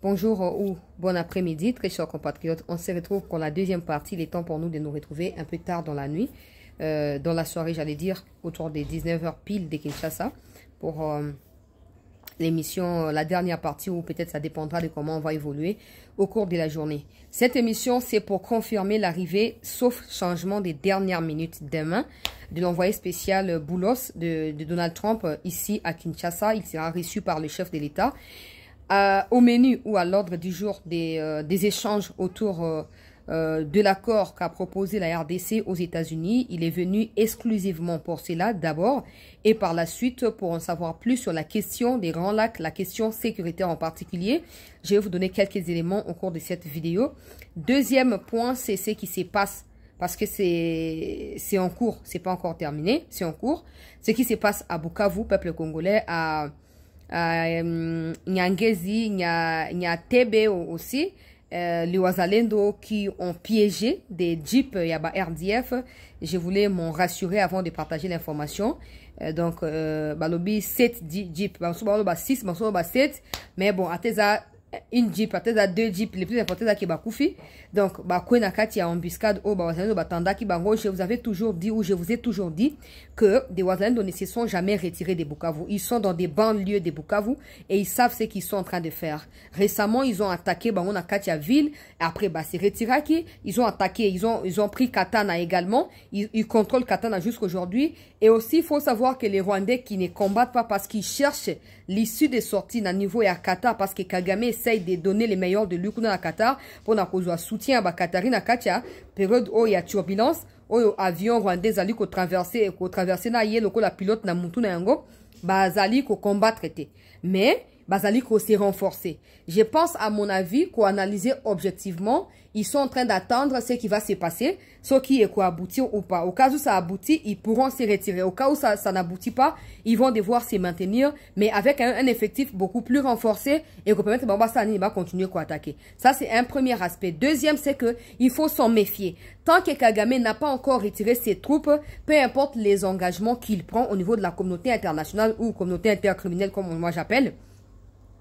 Bonjour ou bon après-midi, très chers compatriotes. On se retrouve pour la deuxième partie. Il est temps pour nous de nous retrouver un peu tard dans la nuit, dans la soirée, j'allais dire, autour des 19h pile de Kinshasa, pour l'émission, la dernière partie, où peut-être ça dépendra de comment on va évoluer au cours de la journée. Cette émission, c'est pour confirmer l'arrivée, sauf changement des dernières minutes demain, de l'envoyé spécial Boulos de Donald Trump ici à Kinshasa. Il sera reçu par le chef de l'État. Au menu ou à l'ordre du jour des échanges autour de l'accord qu'a proposé la RDC aux États-Unis. Il est venu exclusivement pour cela d'abord et par la suite pour en savoir plus sur la question des Grands Lacs, la question sécuritaire en particulier. Je vais vous donner quelques éléments au cours de cette vidéo. Deuxième point, c'est ce qui se passe parce que c'est en cours, c'est pas encore terminé, c'est en cours. Ce qui se passe à Bukavu, peuple congolais, à Nyangezi, Tebe aussi, les Wazalendo qui ont piégé des jeeps Yaba RDF. Je voulais m'en rassurer avant de partager l'information. Donc, balobi 7 jeeps, 6, 7, mais bon, à une jeep, peut-être deux jeeps, les plus importants qui bakoufi. Donc, Nakati a embuscade au Wazalendo Batanda qui bango. Je vous avais toujours dit, ou je vous ai toujours dit, que des Wazalendo ne se sont jamais retirés des Bukavu. Ils sont dans des banlieues de Bukavu et ils savent ce qu'ils sont en train de faire. Récemment, ils ont attaqué Bango Nakati à ville. Après, c'est Retiraki. Ils ont attaqué, ils ont pris Katana également. Ils contrôlent Katana jusqu'aujourd'hui. Et aussi, il faut savoir que les Rwandais qui ne combattent pas parce qu'ils cherchent l'issue des sorties à niveau et à Qatar, parce que Kagame essaye de donner les meilleurs de lui à Qatar pour qu'on soutien à Katarina Katia, période où il y a turbulence, où avion rwandais ali ko traverser na yelo ko la pilote na mutu na yango, bazali ko combattre été. Mais bazali ko s'est renforcé. Je pense à mon avis qu'on analyser objectivement, ils sont en train d'attendre ce qui va se passer, ce qui est quoi aboutir ou pas. Au cas où ça aboutit, ils pourront se retirer. Au cas où ça n'aboutit pas, ils vont devoir se maintenir, mais avec un effectif beaucoup plus renforcé et qu'on permettre Bamba Sani va continuer à attaquer. Ça, c'est un premier aspect. Deuxième, c'est que il faut s'en méfier. Tant que Kagame n'a pas encore retiré ses troupes, peu importe les engagements qu'il prend au niveau de la communauté internationale ou communauté intercriminelle, comme moi j'appelle,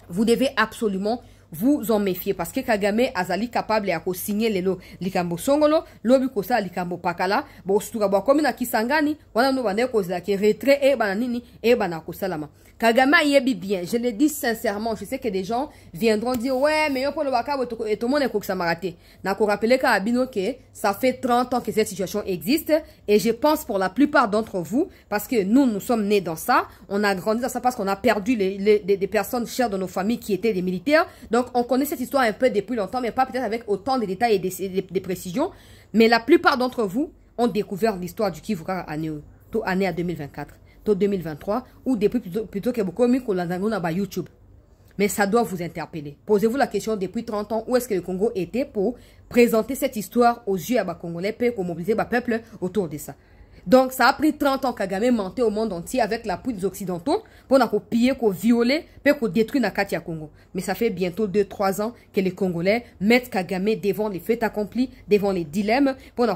vous devez absolument vous en méfier parce que Kagame azali capable ya ko signer lelo likambo songolo lobi ko sa likambo pakala bo sutuka bo komi na Kisangani wana no bande ko za ke retrait et bananini et banako salama. Kagame yebi bien, je le dis sincèrement, je sais que des gens viendront dire ouais mais yo pour le baka et tout le monde est ko samaraté. Na ko rappeler ka abino que ça fait 30 ans que cette situation existe et je pense pour la plupart d'entre vous parce que nous sommes nés dans ça, on a grandi dans ça parce qu'on a perdu des personnes chères de nos familles qui étaient des militaires. Donc, on connaît cette histoire un peu depuis longtemps, mais pas peut-être avec autant de détails et des précisions. Mais la plupart d'entre vous ont découvert l'histoire du Kivuka année à 2024, 2023, ou depuis plutôt que beaucoup mieux qu'on l'a dans YouTube. Mais ça doit vous interpeller. Posez-vous la question depuis 30 ans, où est-ce que le Congo était pour présenter cette histoire aux yeux à Congolais, pour mobiliser le peuple autour de ça. Donc, ça a pris 30 ans Kagame mentait au monde entier avec l'appui des Occidentaux pour nous piller, pour violer, pour détruire Nakati à Congo. Mais ça fait bientôt 2-3 ans que les Congolais mettent Kagame devant les faits accomplis, devant les dilemmes, pour nous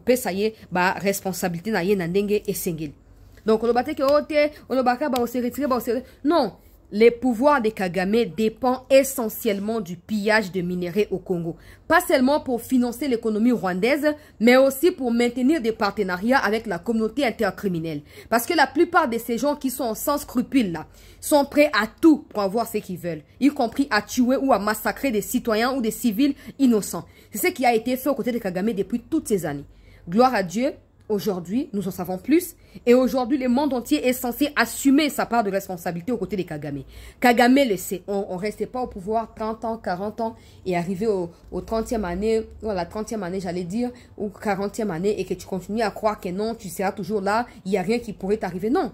payer, ça y est, responsabilité na nandenge et sengel. Donc, on va se retirer, non. Les pouvoirs de Kagame dépendent essentiellement du pillage de minerais au Congo. Pas seulement pour financer l'économie rwandaise, mais aussi pour maintenir des partenariats avec la communauté intercriminelle. Parce que la plupart de ces gens qui sont sans scrupules là, sont prêts à tout pour avoir ce qu'ils veulent. Y compris à tuer ou à massacrer des citoyens ou des civils innocents. C'est ce qui a été fait aux côtés de Kagame depuis toutes ces années. Gloire à Dieu. Aujourd'hui, nous en savons plus. Et aujourd'hui, le monde entier est censé assumer sa part de responsabilité aux côtés de Kagame. Kagame le sait. On ne restait pas au pouvoir 30 ans, 40 ans et arriver au 30e année, ou à la 30e année, j'allais dire, ou 40e année et que tu continues à croire que non, tu seras toujours là, il n'y a rien qui pourrait t'arriver. Non.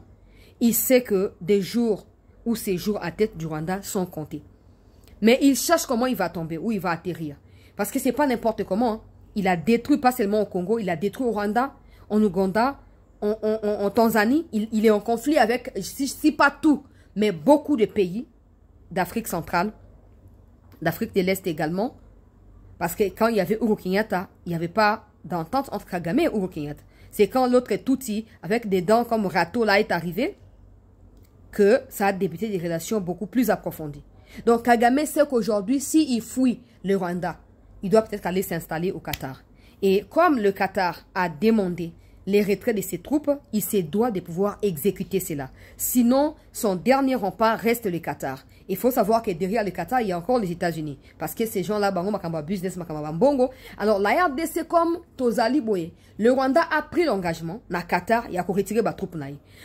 Il sait que des jours où ces jours à tête du Rwanda sont comptés. Mais il cherche comment il va tomber, où il va atterrir. Parce que c'est pas n'importe comment. Hein. Il a détruit pas seulement au Congo, il a détruit au Rwanda, en Ouganda, en Tanzanie, il est en conflit avec, si pas tout, mais beaucoup de pays d'Afrique centrale, d'Afrique de l'Est également. Parce que quand il y avait Uhuru Kenyatta, il n'y avait pas d'entente entre Kagame et Uhuru Kenyatta. C'est quand l'autre Tutsi, avec des dents comme Rato, là, est arrivé, que ça a débuté des relations beaucoup plus approfondies. Donc Kagame sait qu'aujourd'hui, s'il fuit le Rwanda, il doit peut-être aller s'installer au Qatar. Et comme le Qatar a demandé les retraits de ses troupes, il se doit de pouvoir exécuter cela. Sinon, son dernier rempart reste le Qatar. Il faut savoir que derrière le Qatar, il y a encore les États-Unis. Parce que ces gens-là, business, bongo. Alors, la RDC comme Tozali Boye, le Rwanda a pris l'engagement, na Qatar, il a retiré les troupes.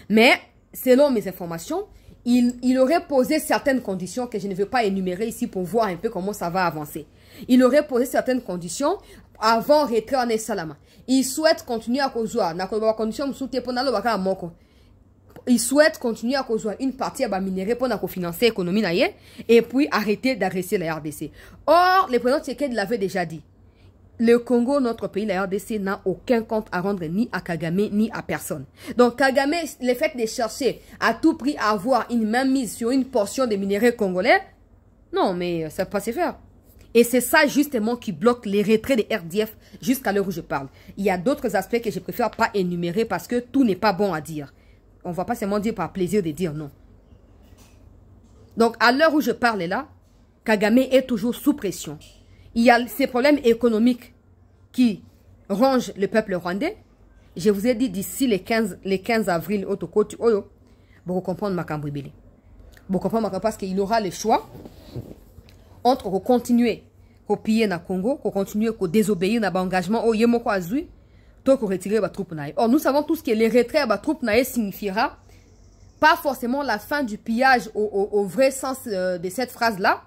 Mais, selon mes informations, il aurait posé certaines conditions que je ne veux pas énumérer ici pour voir un peu comment ça va avancer. Il aurait posé certaines conditions avant retrait en Salama. Il souhaite continuer à causer. Il souhaite continuer à causer une partie à minerai pour financer l'économie et puis arrêter d'agresser la RDC. Or, le président Tshisekedi l'avait déjà dit. Le Congo, notre pays, la RDC, n'a aucun compte à rendre ni à Kagame ni à personne. Donc Kagame, le fait de chercher à tout prix à avoir une main mise sur une portion des minéraux congolais, non, mais ça ne peut pas se faire. Et c'est ça justement qui bloque les retraits des RDF jusqu'à l'heure où je parle. Il y a d'autres aspects que je préfère pas énumérer parce que tout n'est pas bon à dire. On ne va pas seulement dire par plaisir de dire non. Donc à l'heure où je parle là, Kagame est toujours sous pression. Il y a ces problèmes économiques qui rongent le peuple rwandais. Je vous ai dit d'ici les 15 avril, vous comprendre ma cambribélé. Vous comprendre parce qu'il aura le choix entre continuer à piller na Congo, continuer à désobéir à l'engagement au Yemoko Azui, to retirer les troupes naïe. Or nous savons tous que les retraits des troupes naïe signifiera pas forcément la fin du pillage au vrai sens de cette phrase-là,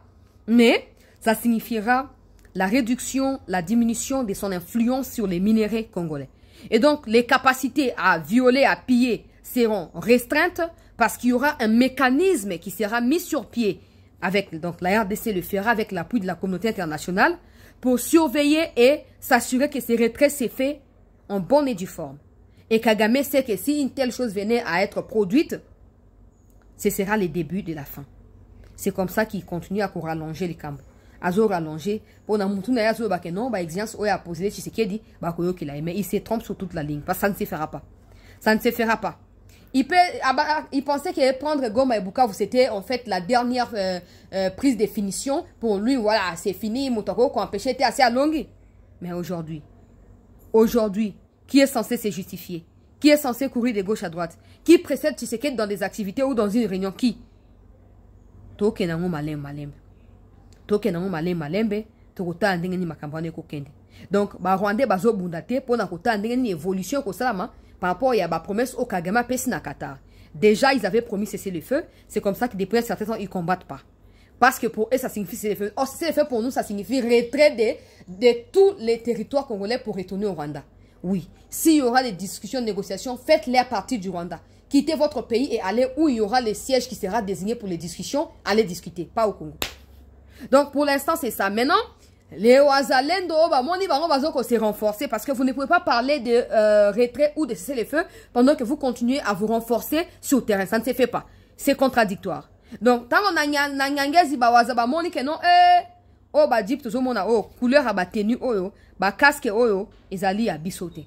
mais ça signifiera la réduction, la diminution de son influence sur les minéraux congolais. Et donc, les capacités à violer, à piller seront restreintes parce qu'il y aura un mécanisme qui sera mis sur pied avec, donc la RDC le fera avec l'appui de la communauté internationale pour surveiller et s'assurer que ces retraits s'est fait en bonne et due forme. Et Kagame sait que si une telle chose venait à être produite, ce sera le début de la fin. C'est comme ça qu'il continue à rallonger les camps. Azo rallongé pour na mutu na yazo ba que non ba exigence oya poser Tshisekedi ba koyo qu'il a mais il se trompe sur toute la ligne parce que ça ne se fera pas. Ça ne se fera pas. Il pensait que prendre Goma et Bukavu c'était en fait la dernière prise de finition pour lui. Voilà, c'est fini, Moutoko qu'on empêchait était assez à longue. Mais aujourd'hui, qui est censé se justifier? Qui est censé courir de gauche à droite? Qui précède Tshisekedi dans des activités ou dans une réunion? Qui? Tokenango malem. Donc, ba Rwandais bazo bundate pour na kota ndenge évolution ko salama par rapport à la promesse au Kagame pesi na Qatar. Déjà, ils avaient promis cesser le feu. C'est comme ça que depuis certains temps, ils combattent pas. Parce que pour eux, ça signifie cesser le feu. Or, cesser le feu pour nous, ça signifie retrait de tous les territoires congolais pour retourner au Rwanda. Oui. S'il y aura des discussions, des négociations, faites-les à partir du Rwanda. Quittez votre pays et allez où il y aura le siège qui sera désigné pour les discussions. Allez discuter, pas au Congo. Donc, pour l'instant, c'est ça. Maintenant, les Ouazalendo, se renforcer parce que vous ne pouvez pas parler de retrait ou de cesser les feux pendant que vous continuez à vous renforcer sur le terrain. Ça ne se fait pas. C'est contradictoire. Donc, tant qu'on a non, oh, bah, jeep, tout le oh, couleur à tenue, oh, bah, casque, oh, ils allaient à bisoter.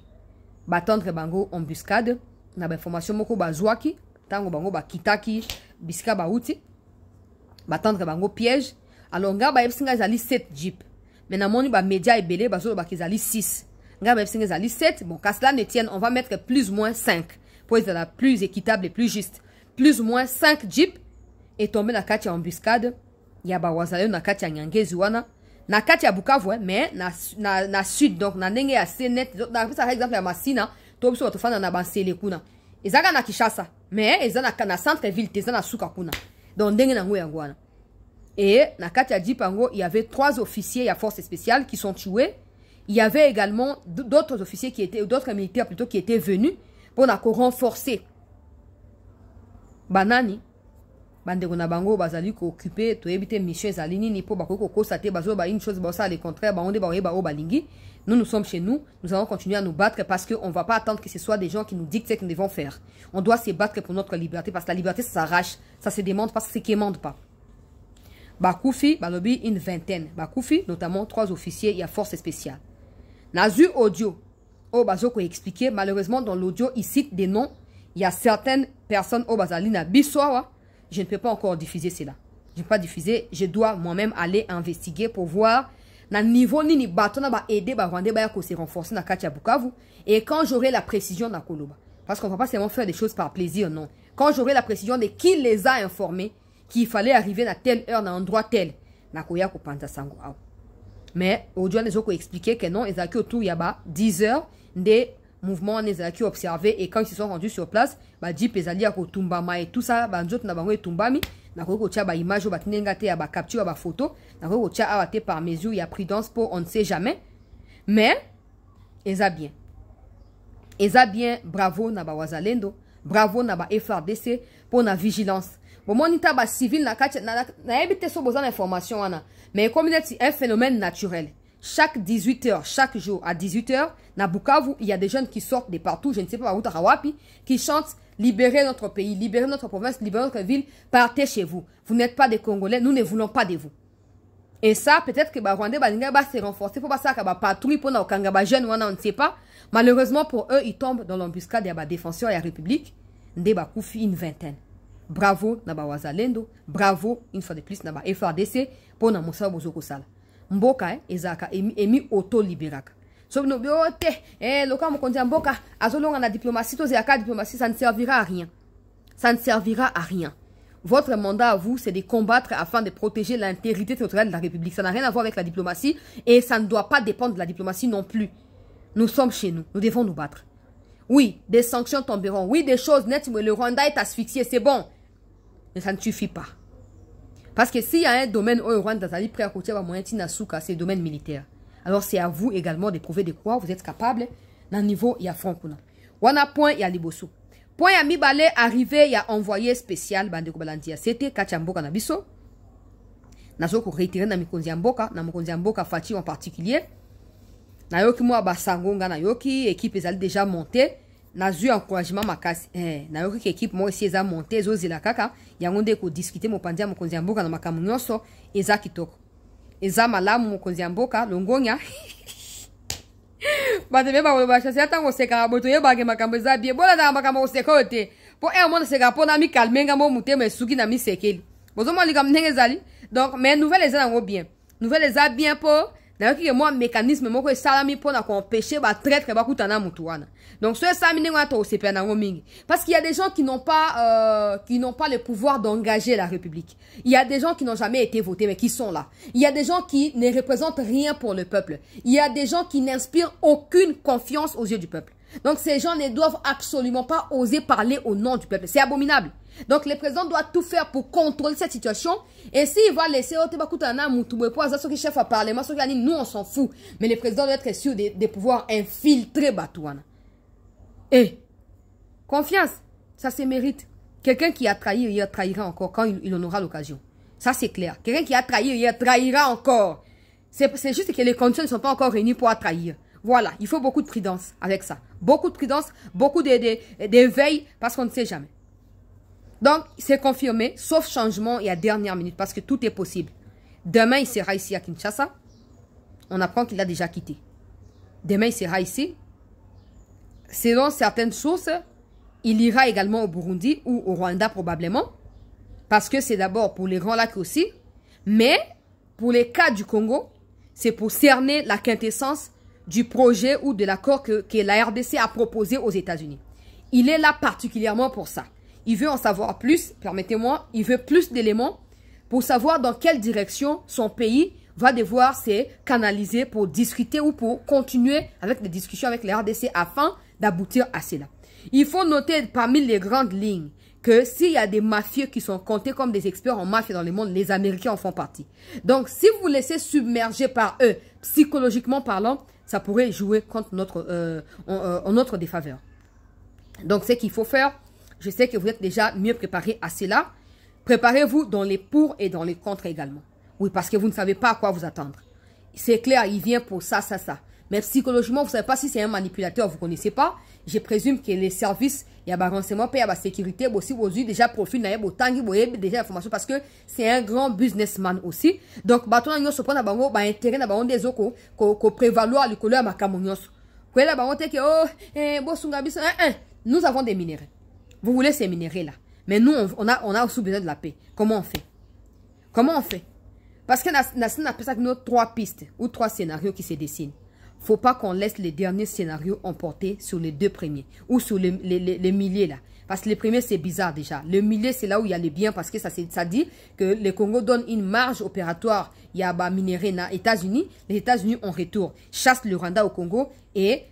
Bah, tendre bango, embuscade, na ba information moko ba zwaki, tango bango ba kitaki, biska ba uti, bah, tendre bango piège. Alors, nga ba yepsinga zali 7 jeep. Mais na moni ba média ebele ba zo ba kizali 6. Nga ba yepsinga zali 7. Bon, qu'à cela ne tienne, on va mettre plus ou moins 5 pour être la plus équitable et plus juste. Plus ou moins 5 jeep et tomber na kati ya embuscade. Ya ba wazaleo na kati ya Nyangezi wana. Na kati ya Bukavu, mais na sud donc na ndenge ya Senet. Na par exemple ya Masina, to biso batofana na bansele kuna. Ezaka na Kinshasa, mais ezana na centre ville, ezana suka kuna. Donc ndenge na ngo yango wana. Et na Katia Dipango, il y avait 3 officiers à force spéciale qui sont tués. Il y avait également d'autres officiers qui étaient, d'autres militaires plutôt qui étaient venus pour renforcer. Banani, bandeko na bango bazali ko occuper to éviter mission zalini ni pour bako ko constater bazo ba une chose ba ça le contraire ba onde ba oyeba o balingi. Nous sommes chez nous, nous allons continuer à nous battre parce qu'on ne va pas attendre que ce soit des gens qui nous dictent ce que nous devons faire. On doit se battre pour notre liberté parce que la liberté ça s'arrache, ça se demande pas, ça se quémande pas. Bakoufi, Balobi, une vingtaine. Bakoufi, notamment 3 officiers, il y a force spéciale. Nazu audio. Oh, Bazoko expliqué. Malheureusement, dans l'audio, il cite des noms. Il y a certaines personnes au Bazalina Bissoa. Je ne peux pas encore diffuser cela. je n'ai pas diffusé. Je dois moi-même aller investiguer pour voir na niveau ni bateau na ba aider ba Rwandais ba se renforcer na Katia Bukavu. Et quand j'aurai la précision na Koloba, parce qu'on ne va pas seulement faire des choses par plaisir, non. Quand j'aurai la précision de qui les a informés qu'il fallait arriver à telle heure, à un endroit tel, na koya ko panta sango. Mais aujourd'hui, nous avons expliqué que non, ils ont autour il y a 10 heures des mouvements les ont observés et quand ils se sont rendus sur place, bah dit pesali à Tumbama et tout ça, bah nous autres na bango Tumbami, na ko tia ba image ba tinengate ya ba capture ba photo, na ko tia arrêté par mesure, il y a prudence pour on ne sait jamais. Mais ils a bien. Ils a bien bravo na ba wazalendo, bravo na ba FRDC pour la vigilance. Bon, mon état civil n'a évité ce besoin d'information. Mais comme c'est un phénomène naturel, chaque 18 heures, chaque jour à 18 heures, na Bukavu, il y a des jeunes qui sortent de partout, je ne sais pas où, Tarawapi, qui chantent libérer notre pays, libérer notre province, libérer notre ville, partez chez vous. Vous n'êtes pas des Congolais, nous ne voulons pas de vous. Et ça, peut-être que Rwandais va se renforcer pour passer à patrouille pour nos Kangaba jeunes, on ne sait pas. Malheureusement pour eux, ils tombent dans l'embuscade des défenseurs et la République. Ndeba Koufi une vingtaine. Bravo Naba Wazalendo, bravo une fois de plus Naba FRDC pour na Moussa Bozoko Sala. Mboka ezaka emi auto libéraka. Sauf no biote loka mo kondia mboka azolonga na diplomatie to zaka diplomatie ça ne servira à rien. Ça ne servira à rien. Votre mandat à vous c'est de combattre afin de protéger l'intégrité territoriale de la République. Ça n'a rien à voir avec la diplomatie et ça ne doit pas dépendre de la diplomatie non plus. Nous sommes chez nous, nous devons nous battre. Oui, des sanctions tomberont. Oui, des choses nettes, mais le Rwanda est asphyxié, c'est bon. Mais ça ne suffit pas. Parce que s'il y a un domaine où le Rwanda est prêt à côté de moyen Tinasuka, c'est le domaine militaire. Alors c'est à vous également de prouver de quoi vous êtes capable. Dans le niveau, il y a Frankuna. Wana point, il y a Liboso. Point, il y a Mibale arrivé, il y a envoyé spécial, Bandeko Balantia. C'était Kachamboka Nabiso. Nazoko retiré na Mikonziamboka, na Mikonziamboka Fati en particulier. Nayoki moi basangonga nayoki équipe ezali déjà montée nazu encouragement makasi nayoki que équipe moi aussi eza montée zozila kaka yango nde ko discuter mopandia mokonzi mboka na makamu nyonso eza kitoko eza malamu mokonzi mboka longonya batebe ba ba chasi atango seka boto yeba ke makambo eza bien bola na makambo sekote po monde seka po na mi calmenga mo mutema suki na mi sekeli bozo mo likam ndenge ezali donc mais nouvelle eza nango bien nouvelle eza bien po d'ailleurs que moi mécanisme moko salami pour empêcher ba traître ba kutana mutuana. Donc ce ça minengo ato sepe na mingi parce qu'il y a des gens qui n'ont pas le pouvoir d'engager la République. Il y a des gens qui n'ont jamais été votés mais qui sont là. Il y a des gens qui ne représentent rien pour le peuple. Il y a des gens qui n'inspirent aucune confiance aux yeux du peuple. Donc ces gens ne doivent absolument pas oser parler au nom du peuple. C'est abominable. Donc le président doit tout faire pour contrôler cette situation. Et s'il va laisser chef à parlement, nous on s'en fout. Mais le président doit être sûr de pouvoir infiltrer Batouana. Et confiance, ça se mérite. Quelqu'un qui a trahi hier trahira encore quand il en aura l'occasion. Ça c'est clair. Quelqu'un qui a trahi hier trahira encore. C'est juste que les conditions ne sont pas encore réunies pour trahir. Voilà, il faut beaucoup de prudence avec ça. Beaucoup de prudence, beaucoup d'éveil parce qu'on ne sait jamais. Donc, c'est confirmé, sauf changement et à dernière minute, parce que tout est possible. Demain, il sera ici à Kinshasa. On apprend qu'il a déjà quitté. Demain, il sera ici. Selon certaines sources, il ira également au Burundi ou au Rwanda probablement. Parce que c'est d'abord pour les Grands Lacs aussi. Mais, pour les cas du Congo, c'est pour cerner la quintessence du projet ou de l'accord que la RDC a proposé aux États-Unis. Il est là particulièrement pour ça. Il veut en savoir plus, permettez-moi, il veut plus d'éléments pour savoir dans quelle direction son pays va devoir se canaliser pour discuter ou pour continuer avec des discussions avec les RDC afin d'aboutir à cela. Il faut noter parmi les grandes lignes que s'il y a des mafieux qui sont comptés comme des experts en mafia dans le monde, les Américains en font partie. Donc, si vous vous laissez submerger par eux, psychologiquement parlant, ça pourrait jouer contre en notre défaveur. Donc, ce qu'il faut faire, je sais que vous êtes déjà mieux préparés à cela. Préparez-vous dans les pour et dans les contre également. Oui, parce que vous ne savez pas à quoi vous attendre. C'est clair, il vient pour ça, ça, ça. Mais psychologiquement, vous ne savez pas si c'est un manipulateur, vous ne connaissez pas. Je présume que les services, il y a des renseignements, il y a la sécurité, aussi, vous avez déjà profil, il y a déjà information parce que c'est un grand businessman aussi. Donc, bateau n'a se prendre à intérêt à des autres qu'on prévaloir le couleur à ma camonios. Nous avons des minéraux. Vous voulez ces minéraux là. Mais nous, on a aussi besoin de la paix. Comment on fait? Comment on fait? Parce que nous appelle ça nos 3 pistes ou 3 scénarios qui se dessinent. Faut pas qu'on laisse les derniers scénarios emporter sur les 2 premiers ou sur les milliers là. Parce que les premiers, c'est bizarre déjà. Le milieu, c'est là où il y a les biens parce que ça dit que le Congo donne une marge opératoire. Il y a des minéraux aux États-Unis. Les États-Unis, en retour, chassent le Rwanda au Congo et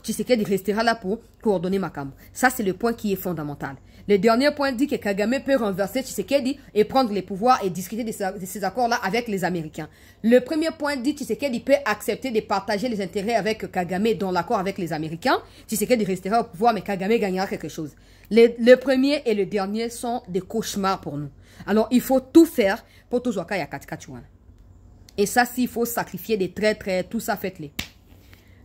Tshisekedi restera là pour coordonner Makambo. Ça, c'est le point qui est fondamental. Le dernier point dit que Kagame peut renverser Tshisekedi et prendre les pouvoirs et discuter de ces accords-là avec les Américains. Le premier point dit que Tshisekedi peut accepter de partager les intérêts avec Kagame dans l'accord avec les Américains. Tshisekedi restera au pouvoir, mais Kagame gagnera quelque chose. Le premier et le dernier sont des cauchemars pour nous. Alors, il faut tout faire pour tout jouer à Katikatuan. Et ça, s'il faut sacrifier des traîtres, tout ça, faites-les.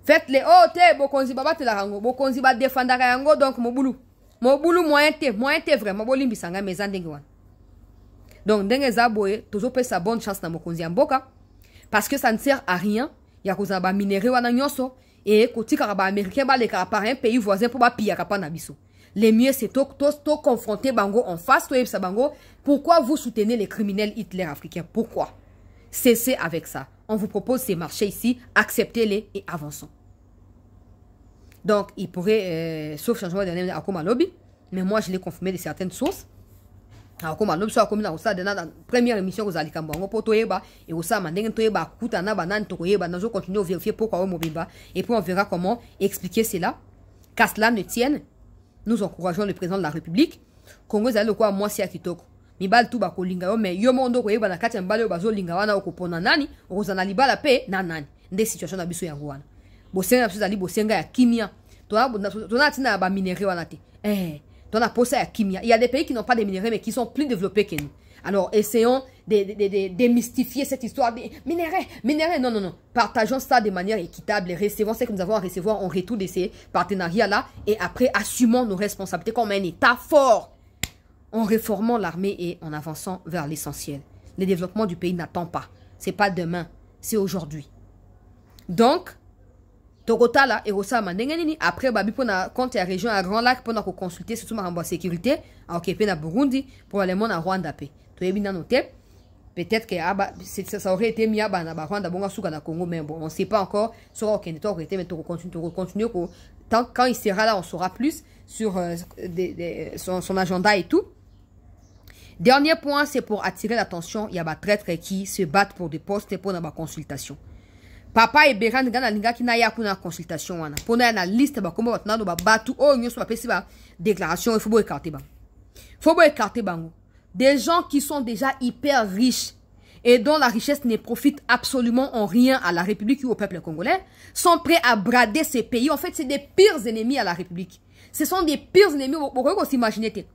Faites-les. Oh, te, bokonzi baba te la rango. Bokonzi ba défendre rango, donc, moboulou. Moboulou, moyen te vraiment. Bolimbi sanga mezan dengewan. Donc, dengue zaboye, toujours peut sa bonne chance na mokonzi amboka. Parce que ça ne sert à rien. Ya koza ba minéraux wana nyonso. Et, koti karaba américain, ba le par un pays voisin pour ba pilla kapa na biso. Le mieux, c'est de confronter Bango en face. Bango. Pourquoi vous soutenez les criminels Hitler africains? Pourquoi? Cessez avec ça. On vous propose ces marchés ici. Acceptez-les et avançons. Donc, il pourrait, sauf changement de nom, Akoma Lobby. Mais moi, je l'ai confirmé de certaines sources. Akoma Lobby, soit comme dans la première émission, vous allez Kambango pour Toyeba. Et au sein, Mandeng Toyeba, Koutana, Banan, Toyeba. Nous allons continuer à vérifier pourquoi Mobimba. Et puis, on verra comment expliquer cela. Qu'à cela ne tienne. Nous encourageons le président de la République. Congo zali quoi moi si akitoko. Mibal tu ba ko linga mais yo mondo ko yeba na kati mbale bazo linga wana okopona nani okozana libala pe na nani. Nde situation na biso ya wana. Bosenga biso zali bosenga ya kimia. Tona tina ba minéraux wana te. Tona posa ya kimia. Il y a des pays qui n'ont pas de minéraux mais qui sont plus développés que nous. Alors essayons de démystifier cette histoire des minéraux. Non. Partageons ça de manière équitable et recevons ce que nous avons à recevoir en retour de ces partenariats-là. Et après, assumons nos responsabilités comme un État fort en réformant l'armée et en avançant vers l'essentiel. Le développement du pays n'attend pas. Ce n'est pas demain, c'est aujourd'hui. Donc, Togota là, et Rosa Mandenganini, après, Babi, quand il y a région à Grand Lac, pour consulter surtout ma sécurité, à Okepe na Burundi, pour aller à Rwanda. Peut-être que ça aurait été mis à Rwanda, na Congo, mais bon, on ne sait pas encore. Sur aucun temps, mais continuer. Quand il sera là, on saura plus sur son agenda et tout. Dernier point, c'est pour attirer l'attention. Il y a des traîtres qui se battent pour des postes et pour la consultation. Papa et Beran gana linga ki na ya kuna consultation wana. Pona na liste ba komba batna do ba batu o nyoso ba pesi ba déclaration il faut écarter ba. Faut écarter bango. Des gens qui sont déjà hyper riches et dont la richesse ne profite absolument en rien à la République ou au peuple congolais sont prêts à brader ces pays. En fait, c'est des pires ennemis à la République. Ce sont des pires ennemis. Pourquoi vous imaginez?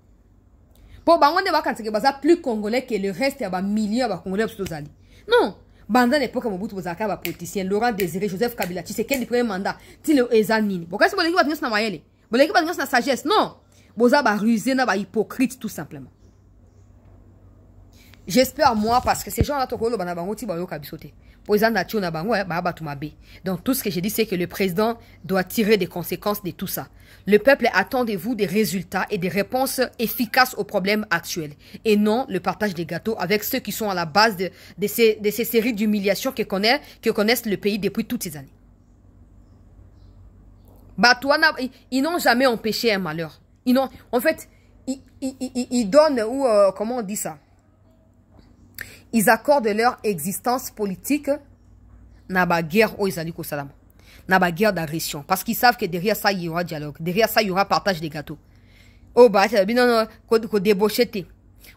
Pour bango ne ba kantseke baza plus congolais que le reste ya ba millions ba congolais plutôt. Non. Banda l'époque Mobutu bozaka ba politicien Laurent Désiré Joseph Kabila Tshisekedi du premier mandat ti le ezanini pourquoi c'est boleki ba nyos na mayele boleki ba nyos na sagesse non boza ba rusé na ba hypocrite tout simplement. J'espère moi parce que ces gens-là tokolo bana bango ti ba yo kabisote poza na tio na bango ba ba tumabe. Donc tout ce que je dis c'est que le président doit tirer des conséquences de tout ça. Le peuple attend de vous des résultats et des réponses efficaces aux problèmes actuels et non le partage des gâteaux avec ceux qui sont à la base de ces séries d'humiliations que connaissent le pays depuis toutes ces années. Batouana, ils n'ont jamais empêché un malheur. En fait, ils donnent ou comment on dit ça? Ils accordent leur existence politique na ba guerre au Isaliko Salam. Na ba guerre d'agression. Parce qu'ils savent que derrière ça, il y aura dialogue. Derrière ça, il y aura partage des gâteaux. Oh, bah, non, ko débaucheté.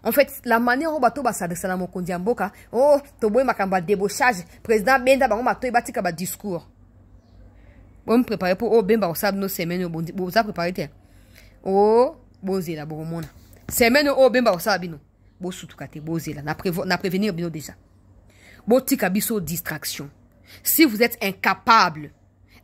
En fait, la manière dont bato ba s'adresse na mokondi amboka, oh, to boy makamba débauchage, président Benda ba mato ba tika ba discours. Bon, me préparer pour oh Bemba osab no semaine bon vous a préparé. Oh, bozela bo mona. Semaine oh Bemba osabino. Bo sutukate bozela na prévenir bino déjà. Bo tika biso distraction. Si vous êtes incapable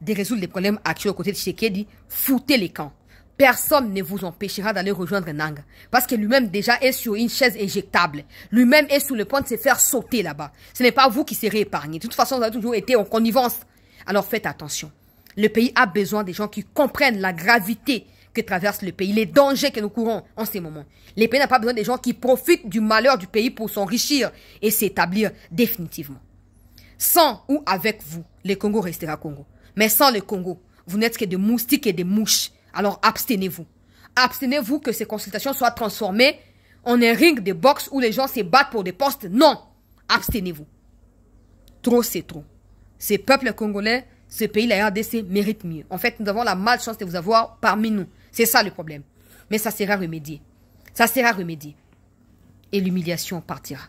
de résoudre les problèmes actuels aux côtés de Tshisekedi, foutez les camps. Personne ne vous empêchera d'aller rejoindre Nanga. Parce que lui-même déjà est sur une chaise éjectable. Lui-même est sur le point de se faire sauter là-bas. Ce n'est pas vous qui serez épargné. De toute façon, vous avez toujours été en connivence. Alors faites attention. Le pays a besoin des gens qui comprennent la gravité que traverse le pays, les dangers que nous courons en ces moments. Le pays n'a pas besoin des gens qui profitent du malheur du pays pour s'enrichir et s'établir définitivement. Sans ou avec vous, le Congo restera Congo. Mais sans le Congo, vous n'êtes que des moustiques et des mouches. Alors abstenez-vous. Abstenez-vous que ces consultations soient transformées en un ring de boxe où les gens se battent pour des postes. Non. Abstenez-vous. Trop, c'est trop. Ces peuples congolais, ce pays, la RDC, mérite mieux. En fait, nous avons la malchance de vous avoir parmi nous. C'est ça le problème. Mais ça sera remédié. Ça sera remédié. Et l'humiliation partira.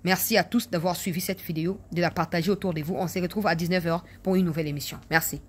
Merci à tous d'avoir suivi cette vidéo, de la partager autour de vous. On se retrouve à 19 h pour une nouvelle émission. Merci.